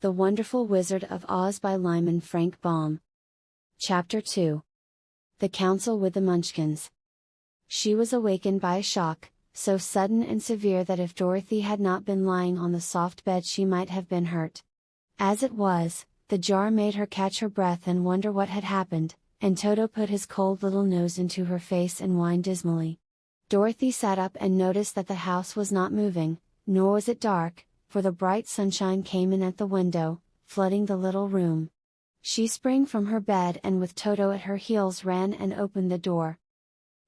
The Wonderful Wizard of Oz by Lyman Frank Baum. Chapter 2. The Council with the Munchkins. She was awakened by a shock, so sudden and severe that if Dorothy had not been lying on the soft bed she might have been hurt. As it was, the jar made her catch her breath and wonder what had happened, and Toto put his cold little nose into her face and whined dismally. Dorothy sat up and noticed that the house was not moving, nor was it dark, for the bright sunshine came in at the window, flooding the little room. She sprang from her bed and with Toto at her heels ran and opened the door.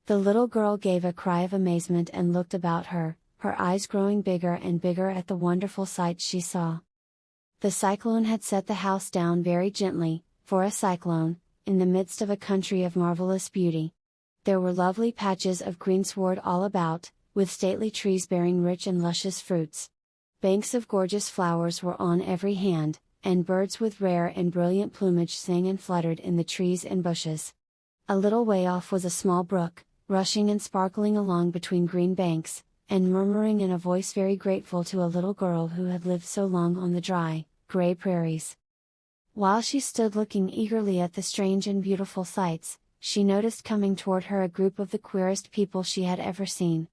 The little girl gave a cry of amazement and looked about her, her eyes growing bigger and bigger at the wonderful sight she saw. The cyclone had set the house down very gently, for a cyclone, in the midst of a country of marvelous beauty. There were lovely patches of greensward all about, with stately trees bearing rich and luscious fruits. Banks of gorgeous flowers were on every hand, and birds with rare and brilliant plumage sang and fluttered in the trees and bushes. A little way off was a small brook, rushing and sparkling along between green banks, and murmuring in a voice very grateful to a little girl who had lived so long on the dry, gray prairies. While she stood looking eagerly at the strange and beautiful sights, she noticed coming toward her a group of the queerest people she had ever seen.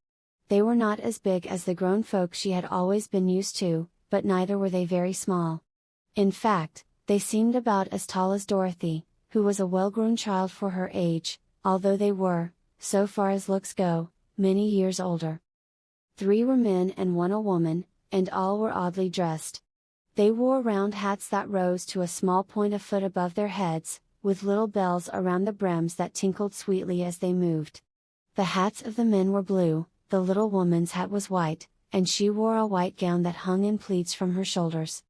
They were not as big as the grown folk she had always been used to, but neither were they very small. In fact, they seemed about as tall as Dorothy, who was a well-grown child for her age, although they were, so far as looks go, many years older. 3 were men and 1 a woman, and all were oddly dressed. They wore round hats that rose to a small point a foot above their heads, with little bells around the brims that tinkled sweetly as they moved. The hats of the men were blue, the little woman's hat was white, and she wore a white gown that hung in pleats from her shoulders.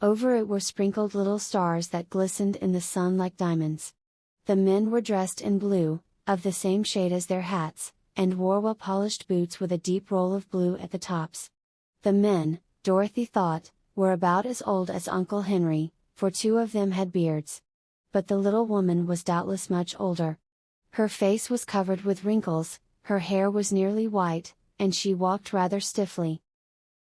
Over it were sprinkled little stars that glistened in the sun like diamonds. The men were dressed in blue, of the same shade as their hats, and wore well-polished boots with a deep roll of blue at the tops. The men, Dorothy thought, were about as old as Uncle Henry, for 2 of them had beards. But the little woman was doubtless much older. Her face was covered with wrinkles, her hair was nearly white, and she walked rather stiffly.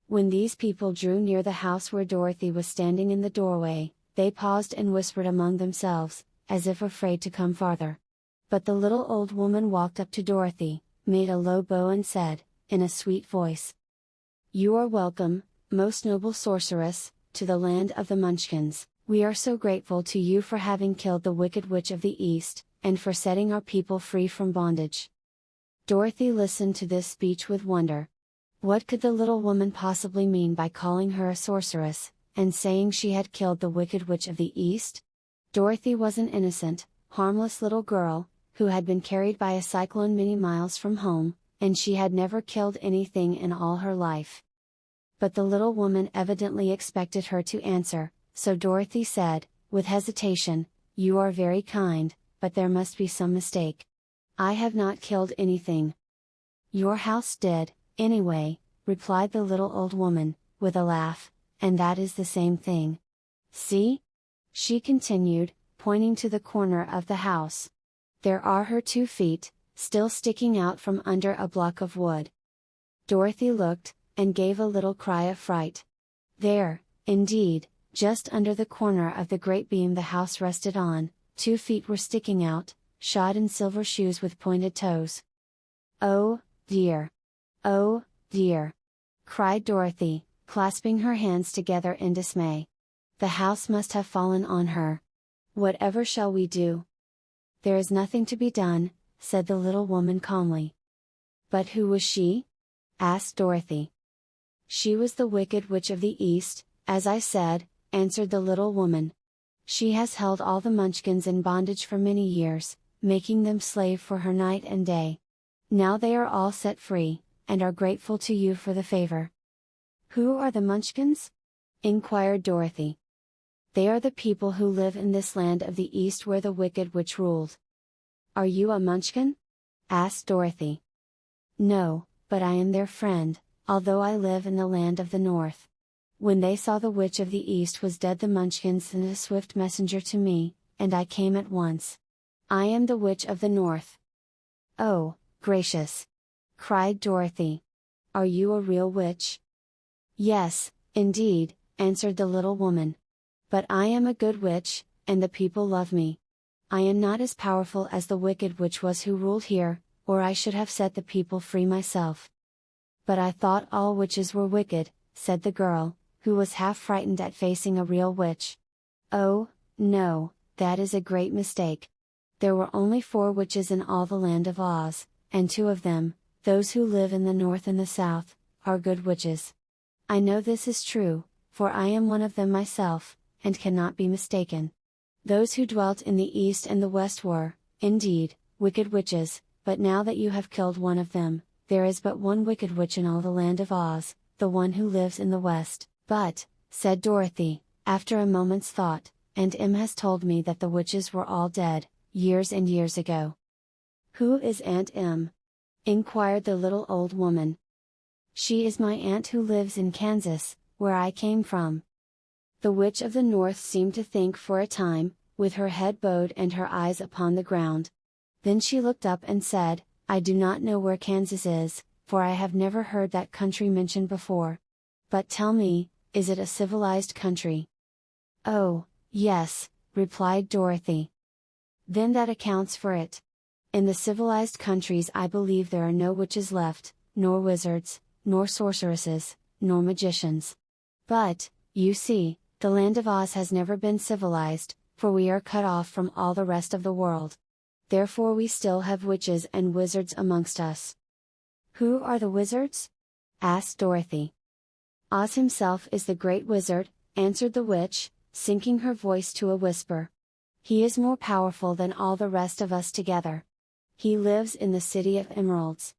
When these people drew near the house where Dorothy was standing in the doorway, they paused and whispered among themselves, as if afraid to come farther. But the little old woman walked up to Dorothy, made a low bow and said, in a sweet voice, "You are welcome, most noble sorceress, to the land of the Munchkins. We are so grateful to you for having killed the Wicked Witch of the East, and for setting our people free from bondage." Dorothy listened to this speech with wonder. What could the little woman possibly mean by calling her a sorceress, and saying she had killed the Wicked Witch of the East? Dorothy was an innocent, harmless little girl, who had been carried by a cyclone many miles from home, and she had never killed anything in all her life. But the little woman evidently expected her to answer, so Dorothy said, with hesitation, "You are very kind, but there must be some mistake. I have not killed anything." "Your house did, anyway," replied the little old woman, with a laugh, "and that is the same thing. See?" she continued, pointing to the corner of the house. "There are her 2 feet, still sticking out from under a block of wood." Dorothy looked, and gave a little cry of fright. There, indeed, just under the corner of the great beam the house rested on, 2 feet were sticking out, shod in silver shoes with pointed toes. "Oh, dear! Oh, dear!" cried Dorothy, clasping her hands together in dismay. "The house must have fallen on her. Whatever shall we do?" "There is nothing to be done," said the little woman calmly. "But who was she?" asked Dorothy. "She was the Wicked Witch of the East, as I said," answered the little woman. "She has held all the Munchkins in bondage for many years, making them slave for her night and day. Now they are all set free, and are grateful to you for the favor." "Who are the Munchkins?" inquired Dorothy. "They are the people who live in this land of the East where the Wicked Witch ruled." "Are you a Munchkin?" asked Dorothy. "No, but I am their friend, although I live in the land of the North. When they saw the Witch of the East was dead the Munchkins sent a swift messenger to me, and I came at once. I am the Witch of the North." "Oh, gracious!" cried Dorothy. "Are you a real witch?" "Yes, indeed," answered the little woman. But I am a good witch, and the people love me. I am not as powerful as the wicked witch was who ruled here, or I should have set the people free myself." "But I thought all witches were wicked," said the girl, who was half frightened at facing a real witch. "Oh, no, that is a great mistake. There were only 4 witches in all the land of Oz, and 2 of them, those who live in the north and the south, are good witches. I know this is true, for I am one of them myself, and cannot be mistaken. Those who dwelt in the east and the west were, indeed, wicked witches, but now that you have killed one of them, there is but one wicked witch in all the land of Oz, the one who lives in the west." "But," said Dorothy, after a moment's thought, "Aunt Em has told me that the witches were all dead, years and years ago." "Who is Aunt Em?" inquired the little old woman. "She is my aunt who lives in Kansas, where I came from." The Witch of the North seemed to think for a time, with her head bowed and her eyes upon the ground. Then she looked up and said, "I do not know where Kansas is, for I have never heard that country mentioned before. But tell me, is it a civilized country?" "Oh, yes," replied Dorothy. "Then that accounts for it. In the civilized countries I believe there are no witches left, nor wizards, nor sorceresses, nor magicians. But, you see, the land of Oz has never been civilized, for we are cut off from all the rest of the world. Therefore we still have witches and wizards amongst us." "Who are the wizards?" asked Dorothy. "Oz himself is the great wizard," answered the witch, sinking her voice to a whisper. "He is more powerful than all the rest of us together. He lives in the City of Emeralds."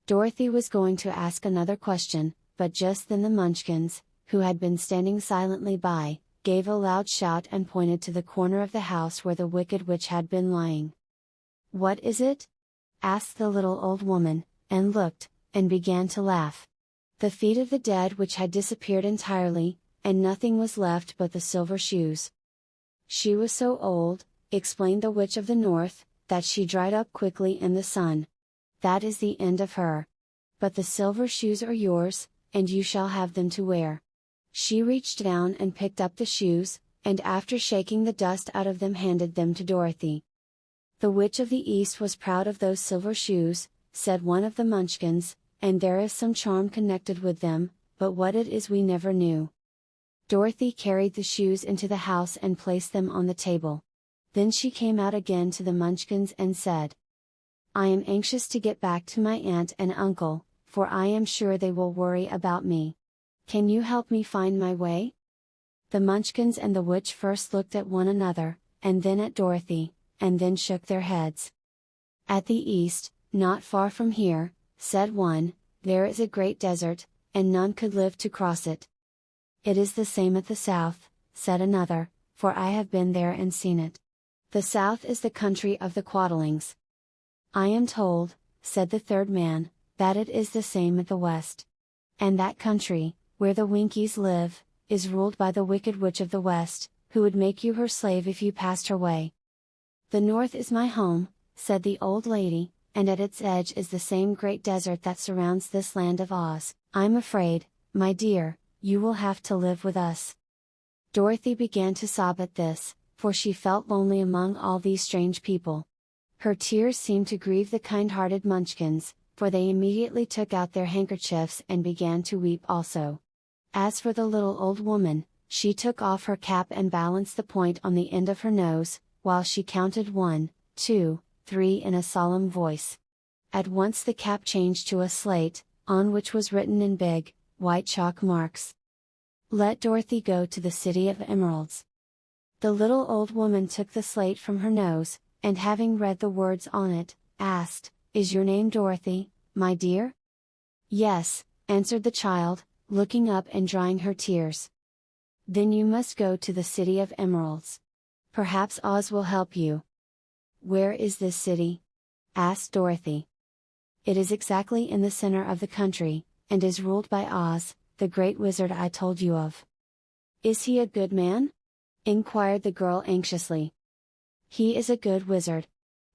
Dorothy was going to ask another question, but just then the Munchkins, who had been standing silently by, gave a loud shout and pointed to the corner of the house where the wicked witch had been lying. "What is it?" asked the little old woman, and looked, and began to laugh. "The feet of the dead witch had disappeared entirely, and nothing was left but the silver shoes. She was so old," explained the Witch of the North, "that she dried up quickly in the sun. That is the end of her. But the silver shoes are yours, and you shall have them to wear." She reached down and picked up the shoes, and after shaking the dust out of them handed them to Dorothy. "The Witch of the East was proud of those silver shoes," said one of the Munchkins, "and there is some charm connected with them, but what it is we never knew." Dorothy carried the shoes into the house and placed them on the table. Then she came out again to the Munchkins and said, "I am anxious to get back to my aunt and uncle, for I am sure they will worry about me. Can you help me find my way?" The Munchkins and the witch first looked at one another, and then at Dorothy, and then shook their heads. "At the east, not far from here," said one, "there is a great desert, and none could live to cross it." "It is the same at the south," said another, "for I have been there and seen it. The south is the country of the Quadlings." "I am told," said the third man, "that it is the same at the west. And that country, where the Winkies live, is ruled by the wicked witch of the west, who would make you her slave if you passed her way." "The north is my home," said the old lady, "and at its edge is the same great desert that surrounds this land of Oz. I'm afraid, my dear, you will have to live with us." Dorothy began to sob at this, for she felt lonely among all these strange people. Her tears seemed to grieve the kind-hearted Munchkins, for they immediately took out their handkerchiefs and began to weep also. As for the little old woman, she took off her cap and balanced the point on the end of her nose, while she counted 1, 2, 3 in a solemn voice. At once the cap changed to a slate, on which was written in big, white chalk marks, "Let Dorothy go to the City of Emeralds." The little old woman took the slate from her nose, and having read the words on it, asked, "Is your name Dorothy, my dear?" "Yes," answered the child, looking up and drying her tears. "Then you must go to the City of Emeralds. Perhaps Oz will help you." "Where is this city?" asked Dorothy. "It is exactly in the center of the country, and is ruled by Oz, the great wizard I told you of." "Is he a good man?" inquired the girl anxiously. "He is a good wizard.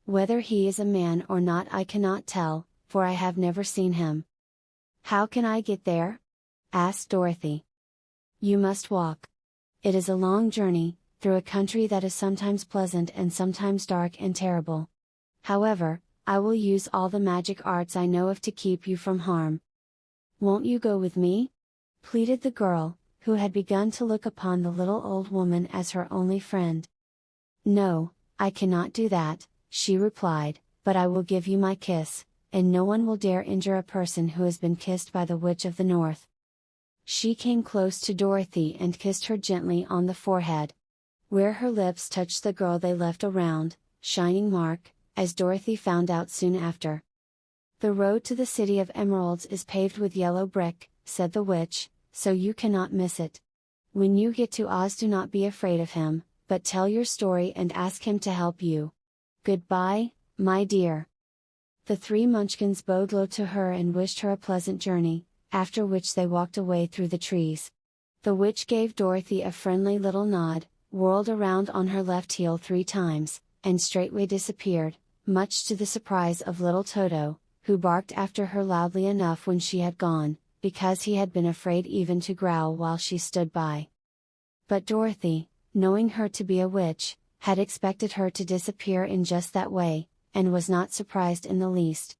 Whether he is a man or not I cannot tell, for I have never seen him." "How can I get there?" asked Dorothy. "You must walk. It is a long journey, through a country that is sometimes pleasant and sometimes dark and terrible. However, I will use all the magic arts I know of to keep you from harm. Won't you go with me?" pleaded the girl, who had begun to look upon the little old woman as her only friend. "No, I cannot do that," she replied, "but I will give you my kiss, and no one will dare injure a person who has been kissed by the Witch of the North." She came close to Dorothy and kissed her gently on the forehead. Where her lips touched the girl they left a round, shining mark, as Dorothy found out soon after. "The road to the City of Emeralds is paved with yellow brick," said the witch, "so you cannot miss it. When you get to Oz, do not be afraid of him, but tell your story and ask him to help you. Goodbye, my dear." The three Munchkins bowed low to her and wished her a pleasant journey, after which they walked away through the trees. The witch gave Dorothy a friendly little nod, whirled around on her left heel 3 times, and straightway disappeared, much to the surprise of little Toto, who barked after her loudly enough when she had gone, because he had been afraid even to growl while she stood by. But Dorothy, knowing her to be a witch, had expected her to disappear in just that way, and was not surprised in the least.